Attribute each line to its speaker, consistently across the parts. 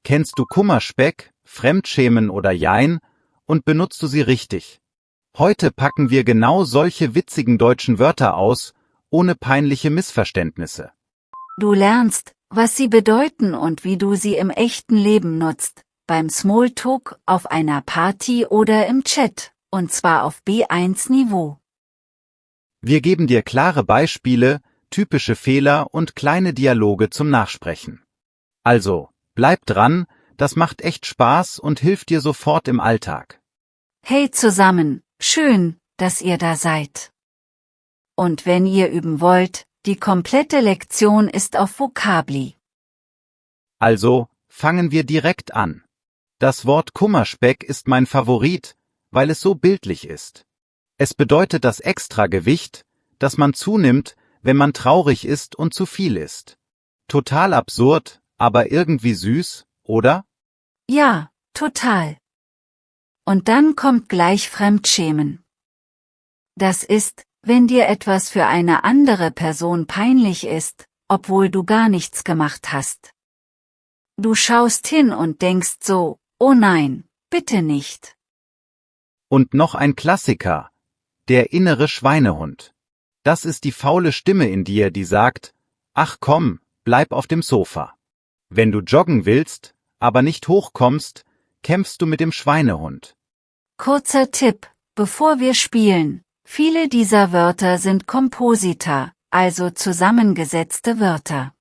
Speaker 1: Kennst du Kummerspeck, Fremdschämen oder Jein und benutzt du sie richtig? Heute packen wir genau solche witzigen deutschen Wörter aus, ohne peinliche Missverständnisse.
Speaker 2: Du lernst, was sie bedeuten und wie du sie im echten Leben nutzt, beim Smalltalk, auf einer Party oder im Chat, und zwar auf B1-Niveau.
Speaker 1: Wir geben dir klare Beispiele, typische Fehler und kleine Dialoge zum Nachsprechen. Also, bleib dran, das macht echt Spaß und hilft dir sofort im Alltag.
Speaker 2: Hey zusammen, schön, dass ihr da seid. Und wenn ihr üben wollt, die komplette Lektion ist auf Vocabli.
Speaker 1: Also, fangen wir direkt an. Das Wort Kummerspeck ist mein Favorit, weil es so bildlich ist. Es bedeutet das Extragewicht, das man zunimmt, wenn man traurig ist und zu viel isst. Total absurd, aber irgendwie süß, oder?
Speaker 2: Ja, total. Und dann kommt gleich Fremdschämen. Das ist, wenn dir etwas für eine andere Person peinlich ist, obwohl du gar nichts gemacht hast. Du schaust hin und denkst so, oh nein, bitte nicht.
Speaker 1: Und noch ein Klassiker, der innere Schweinehund. Das ist die faule Stimme in dir, die sagt, ach komm, bleib auf dem Sofa. Wenn du joggen willst, aber nicht hochkommst, kämpfst du mit dem Schweinehund.
Speaker 2: Kurzer Tipp, bevor wir spielen, viele dieser Wörter sind Komposita, also zusammengesetzte Wörter.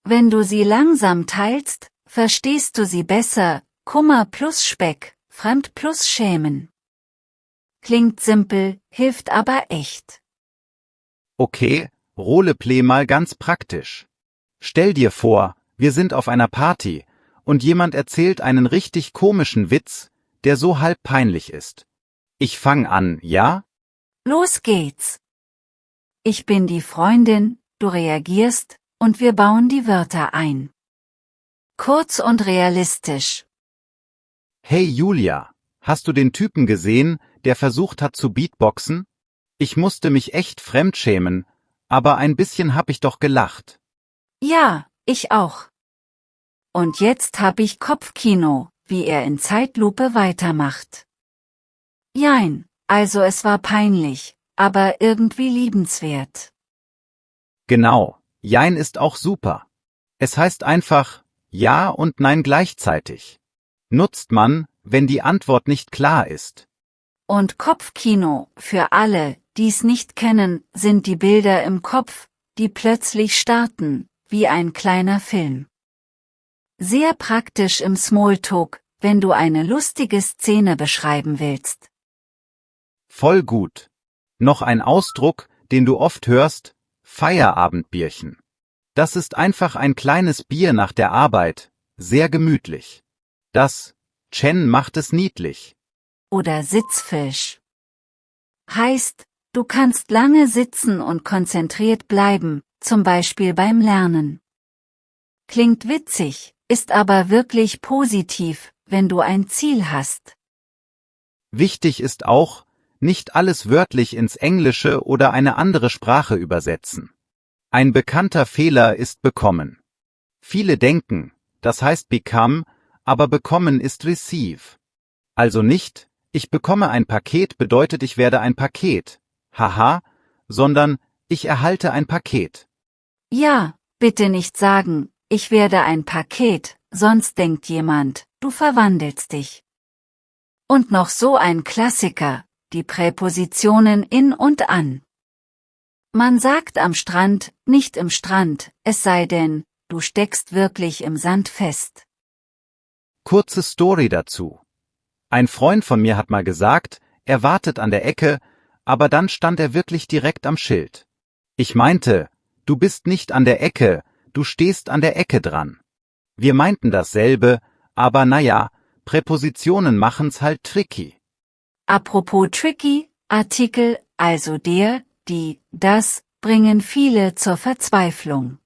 Speaker 2: Wenn du sie langsam teilst, verstehst du sie besser, Kummer plus Speck, Fremd plus Schämen. Klingt simpel, hilft aber echt.
Speaker 1: Okay, Roleplay mal ganz praktisch. Stell dir vor, wir sind auf einer Party und jemand erzählt einen richtig komischen Witz, der so halb peinlich ist. Ich fang an, ja?
Speaker 2: Los geht's. Ich bin die Freundin, du reagierst, und wir bauen die Wörter ein. Kurz und realistisch.
Speaker 1: Hey Julia, hast du den Typen gesehen, der versucht hat zu Beatboxen? Ich musste mich echt fremdschämen, aber ein bisschen hab ich doch gelacht.
Speaker 2: Ja, ich auch. Und jetzt hab ich Kopfkino, wie er in Zeitlupe weitermacht. Jein, also es war peinlich, aber irgendwie liebenswert.
Speaker 1: Genau, Jein ist auch super. Es heißt einfach Ja und Nein gleichzeitig. Nutzt man, wenn die Antwort nicht klar ist.
Speaker 2: Und Kopfkino, für alle, die's nicht kennen, sind die Bilder im Kopf, die plötzlich starten, wie ein kleiner Film. Sehr praktisch im Smalltalk, wenn du eine lustige Szene beschreiben willst.
Speaker 1: Voll gut. Noch ein Ausdruck, den du oft hörst, Feierabendbierchen. Das ist einfach ein kleines Bier nach der Arbeit, sehr gemütlich. Das Chen macht es niedlich.
Speaker 2: Oder Sitzfisch. Heißt, du kannst lange sitzen und konzentriert bleiben, zum Beispiel beim Lernen. Klingt witzig, ist aber wirklich positiv, wenn du ein Ziel hast.
Speaker 1: Wichtig ist auch, nicht alles wörtlich ins Englische oder eine andere Sprache übersetzen. Ein bekannter Fehler ist bekommen. Viele denken, das heißt become, aber bekommen ist receive. Also nicht, ich bekomme ein Paket bedeutet ich werde ein Paket, haha, sondern ich erhalte ein Paket.
Speaker 2: Ja, bitte nicht sagen, ich werde ein Paket, sonst denkt jemand, du verwandelst dich. Und noch so ein Klassiker, die Präpositionen in und an. Man sagt am Strand, nicht im Strand, es sei denn, du steckst wirklich im Sand fest.
Speaker 1: Kurze Story dazu. Ein Freund von mir hat mal gesagt, er wartet an der Ecke, aber dann stand er wirklich direkt am Schild. Ich meinte, du bist nicht an der Ecke, du stehst an der Ecke dran. Wir meinten dasselbe, aber naja, Präpositionen machen's halt tricky.
Speaker 2: Apropos tricky, Artikel, also der, die, das, bringen viele zur Verzweiflung.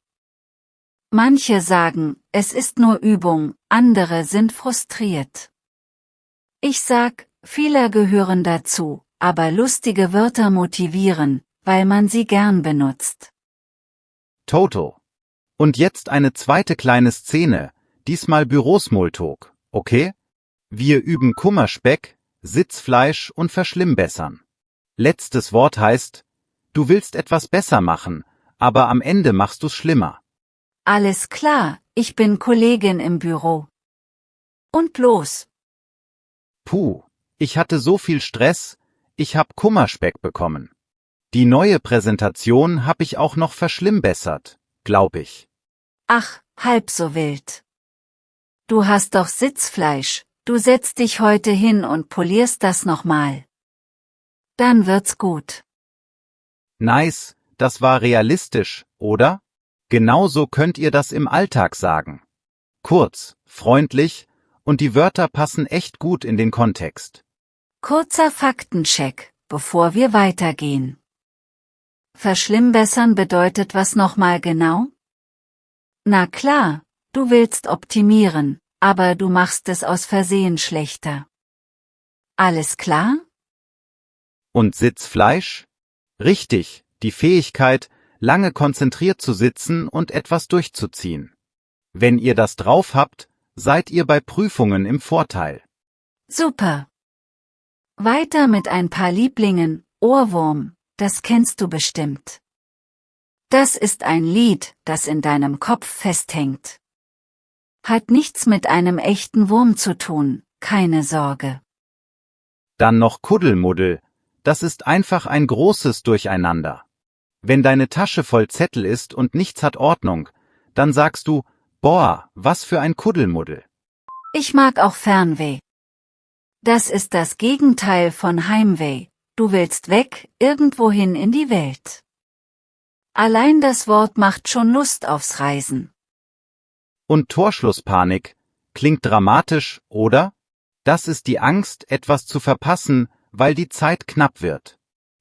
Speaker 2: Manche sagen, es ist nur Übung, andere sind frustriert. Ich sag, Fehler gehören dazu, aber lustige Wörter motivieren, weil man sie gern benutzt.
Speaker 1: Total. Und jetzt eine zweite kleine Szene, Diesmal Bürosmalltalk, okay? Wir üben Kummerspeck, Sitzfleisch und Verschlimmbessern. Letztes Wort heißt, du willst etwas besser machen, aber am Ende machst du's schlimmer.
Speaker 2: Alles klar, ich bin Kollegin im Büro. Und los.
Speaker 1: Puh, ich hatte so viel Stress, ich hab Kummerspeck bekommen. Die neue Präsentation hab ich auch noch verschlimmbessert, glaub ich.
Speaker 2: Ach, halb so wild. Du hast doch Sitzfleisch, du setzt dich heute hin und polierst das nochmal. Dann wird's gut.
Speaker 1: Nice, das war realistisch, oder? Genauso könnt ihr das im Alltag sagen. Kurz, freundlich, und die Wörter passen echt gut in den Kontext.
Speaker 2: Kurzer Faktencheck, bevor wir weitergehen. Verschlimmbessern bedeutet was nochmal genau? Na klar, du willst optimieren, aber du machst es aus Versehen schlechter. Alles klar?
Speaker 1: Und Sitzfleisch? Richtig, die Fähigkeit, lange konzentriert zu sitzen und etwas durchzuziehen. Wenn ihr das drauf habt, seid ihr bei Prüfungen im Vorteil.
Speaker 2: Super. Weiter mit ein paar Lieblingen, Ohrwurm, das kennst du bestimmt. Das ist ein Lied, das in deinem Kopf festhängt. Hat nichts mit einem echten Wurm zu tun, keine Sorge.
Speaker 1: Dann noch Kuddelmuddel, das ist einfach ein großes Durcheinander. Wenn deine Tasche voll Zettel ist und nichts hat Ordnung, dann sagst du, boah, was für ein Kuddelmuddel.
Speaker 2: Ich mag auch Fernweh. Das ist das Gegenteil von Heimweh. Du willst weg, irgendwohin in die Welt. Allein das Wort macht schon Lust aufs Reisen.
Speaker 1: Und Torschlusspanik, klingt dramatisch, oder? Das ist die Angst, etwas zu verpassen, weil die Zeit knapp wird.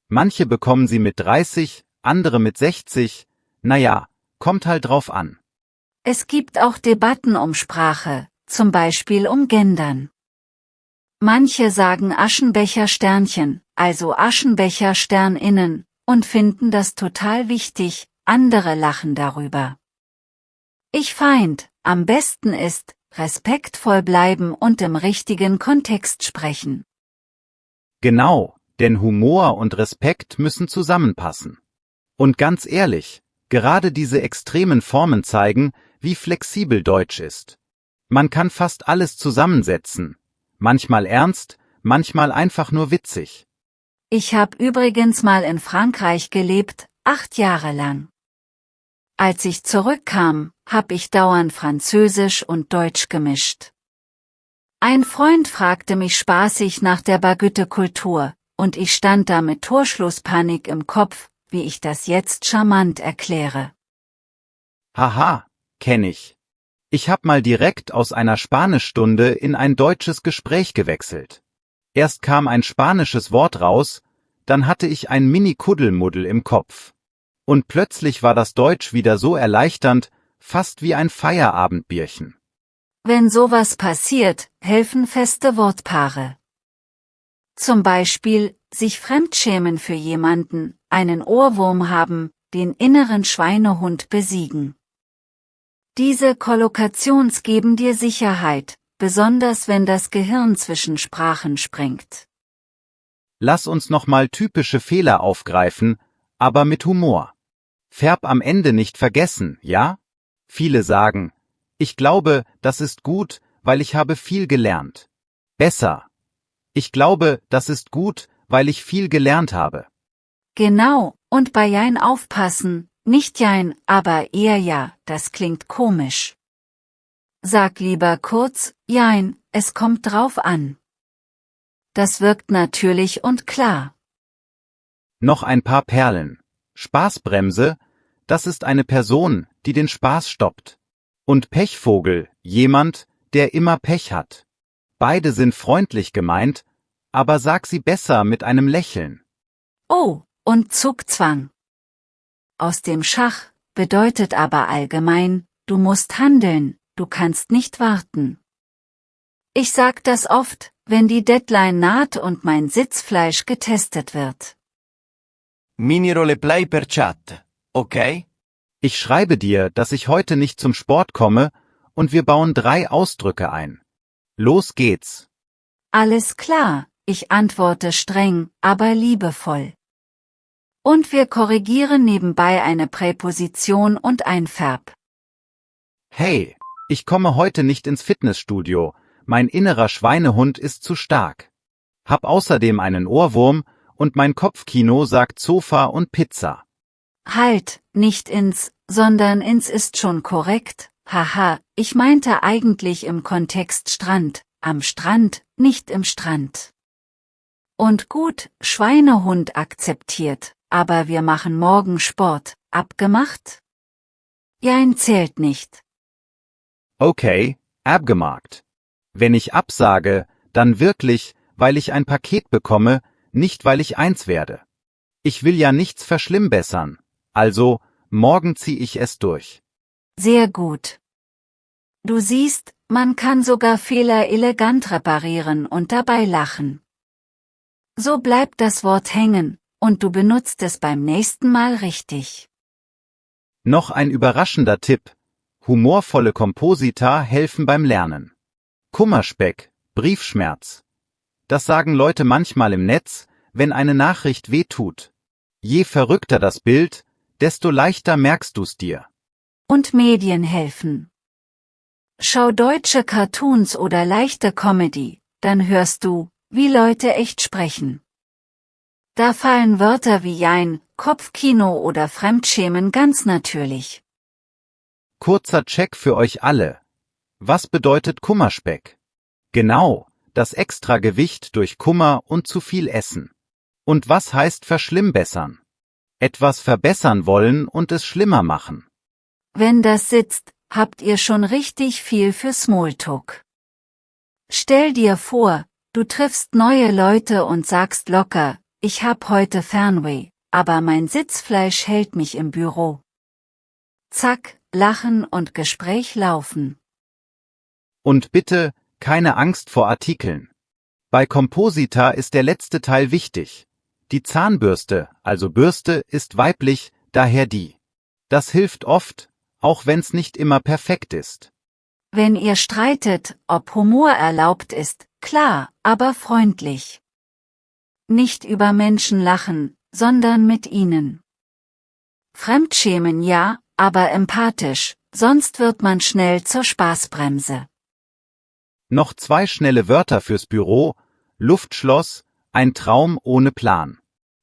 Speaker 1: Manche bekommen sie mit 30, andere mit 60, naja, kommt halt drauf an.
Speaker 2: Es gibt auch Debatten um Sprache, zum Beispiel um Gendern. Manche sagen Aschenbecher-Sternchen, also Aschenbecher-SternInnen, und finden das total wichtig, andere lachen darüber. Ich find, am besten ist, respektvoll bleiben und im richtigen Kontext sprechen.
Speaker 1: Genau, denn Humor und Respekt müssen zusammenpassen. Und ganz ehrlich, gerade diese extremen Formen zeigen, wie flexibel Deutsch ist. Man kann fast alles zusammensetzen. Manchmal ernst, manchmal einfach nur witzig.
Speaker 2: Ich habe übrigens mal in Frankreich gelebt, 8 Jahre lang. Als ich zurückkam, hab ich dauernd Französisch und Deutsch gemischt. Ein Freund fragte mich spaßig nach der Baguette-Kultur, und ich stand da mit Torschlusspanik im Kopf, wie ich das jetzt charmant erkläre.
Speaker 1: Haha, kenn ich. Ich hab mal direkt aus einer Spanischstunde in ein deutsches Gespräch gewechselt. Erst kam ein spanisches Wort raus, dann hatte ich ein Mini-Kuddelmuddel im Kopf. Und plötzlich war das Deutsch wieder so erleichternd, fast wie ein Feierabendbierchen.
Speaker 2: Wenn sowas passiert, helfen feste Wortpaare. Zum Beispiel, sich fremdschämen für jemanden, einen Ohrwurm haben, den inneren Schweinehund besiegen. Diese Kollokations geben dir Sicherheit, besonders wenn das Gehirn zwischen Sprachen springt.
Speaker 1: Lass uns nochmal typische Fehler aufgreifen, aber mit Humor. Verb am Ende nicht vergessen, ja? Viele sagen, ich glaube, das ist gut, weil ich habe viel gelernt. Besser. Ich glaube, das ist gut, weil ich viel gelernt habe.
Speaker 2: Genau, und bei Jein aufpassen, nicht Jein, aber eher Ja, das klingt komisch. Sag lieber kurz, Jein, es kommt drauf an. Das wirkt natürlich und klar.
Speaker 1: Noch ein paar Perlen. Spaßbremse, das ist eine Person, die den Spaß stoppt. Und Pechvogel, jemand, der immer Pech hat. Beide sind freundlich gemeint, aber sag sie besser mit einem Lächeln.
Speaker 2: Oh, und Zugzwang. Aus dem Schach, bedeutet aber allgemein, du musst handeln, du kannst nicht warten. Ich sag das oft, wenn die Deadline naht und mein Sitzfleisch getestet wird.
Speaker 3: Mini Roleplay per Chat, okay?
Speaker 1: Ich schreibe dir, dass ich heute nicht zum Sport komme, und wir bauen 3 Ausdrücke ein. Los geht's.
Speaker 2: Alles klar, ich antworte streng, aber liebevoll. Und wir korrigieren nebenbei eine Präposition und ein Verb.
Speaker 1: Hey, ich komme heute nicht ins Fitnessstudio, mein innerer Schweinehund ist zu stark. Hab außerdem einen Ohrwurm und mein Kopfkino sagt Sofa und Pizza.
Speaker 2: Halt, nicht ins, sondern ins ist schon korrekt, haha, ich meinte eigentlich im Kontext Strand, am Strand, nicht im Strand. Und gut, Schweinehund akzeptiert, aber wir machen morgen Sport, abgemacht? Jein zählt nicht.
Speaker 1: Okay, abgemacht. Wenn ich absage, dann wirklich, weil ich ein Paket bekomme, nicht weil ich eins werde. Ich will ja nichts verschlimmbessern, also, morgen zieh ich es durch.
Speaker 2: Sehr gut. Du siehst, man kann sogar Fehler elegant reparieren und dabei lachen. So bleibt das Wort hängen, und du benutzt es beim nächsten Mal richtig.
Speaker 1: Noch ein überraschender Tipp. Humorvolle Komposita helfen beim Lernen. Kummerspeck, Briefschmerz. Das sagen Leute manchmal im Netz, wenn eine Nachricht weh tut. Je verrückter das Bild, desto leichter merkst du's dir.
Speaker 2: Und Medien helfen. Schau deutsche Cartoons oder leichte Comedy, dann hörst du, wie Leute echt sprechen. Da fallen Wörter wie Jein, Kopfkino oder Fremdschämen ganz natürlich.
Speaker 1: Kurzer Check für euch alle. Was bedeutet Kummerspeck? Genau, das Extragewicht durch Kummer und zu viel Essen. Und was heißt verschlimmbessern? Etwas verbessern wollen und es schlimmer machen.
Speaker 2: Wenn das sitzt, habt ihr schon richtig viel für Smalltalk. Stell dir vor, du triffst neue Leute und sagst locker, ich hab heute Fernweh, aber mein Sitzfleisch hält mich im Büro. Zack, Lachen und Gespräch laufen.
Speaker 1: Und bitte, keine Angst vor Artikeln. Bei Komposita ist der letzte Teil wichtig. Die Zahnbürste, also Bürste, ist weiblich, daher die. Das hilft oft, auch wenn's nicht immer perfekt ist.
Speaker 2: Wenn ihr streitet, ob Humor erlaubt ist, klar, aber freundlich. Nicht über Menschen lachen, sondern mit ihnen. Fremdschämen ja, aber empathisch, sonst wird man schnell zur Spaßbremse.
Speaker 1: Noch 2 schnelle Wörter fürs Büro, Luftschloss, ein Traum ohne Plan.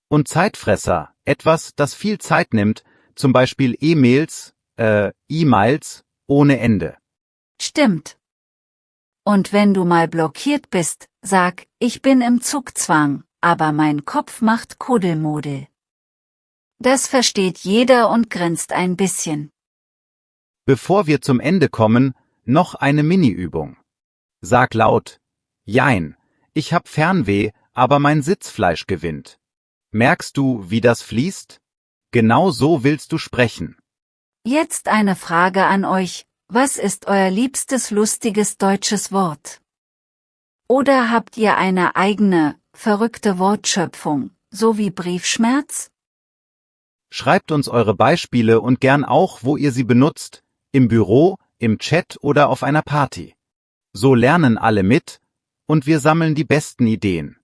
Speaker 1: Und Zeitfresser, etwas, das viel Zeit nimmt, zum Beispiel E-Mails ohne Ende.
Speaker 2: Stimmt. Und wenn du mal blockiert bist, sag, ich bin im Zugzwang, aber mein Kopf macht Kuddelmuddel. Das versteht jeder und grinst ein bisschen.
Speaker 1: Bevor wir zum Ende kommen, noch eine Mini-Übung. Sag laut, Jein, ich hab Fernweh, aber mein Sitzfleisch gewinnt. Merkst du, wie das fließt? Genau so willst du sprechen.
Speaker 2: Jetzt eine Frage an euch, was ist euer liebstes lustiges deutsches Wort? Oder habt ihr eine eigene, verrückte Wortschöpfung, so wie Briefschmerz?
Speaker 1: Schreibt uns eure Beispiele und gern auch, wo ihr sie benutzt, im Büro, im Chat oder auf einer Party. So lernen alle mit, und wir sammeln die besten Ideen.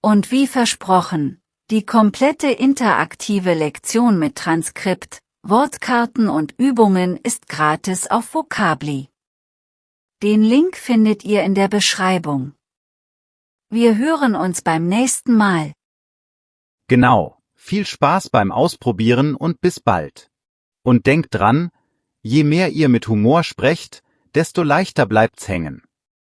Speaker 2: Und wie versprochen, die komplette interaktive Lektion mit Transkript, Wortkarten und Übungen ist gratis auf Vocably. Den Link findet ihr in der Beschreibung. Wir hören uns beim nächsten Mal.
Speaker 1: Genau, viel Spaß beim Ausprobieren und bis bald. Und denkt dran, je mehr ihr mit Humor sprecht, desto leichter bleibt's hängen.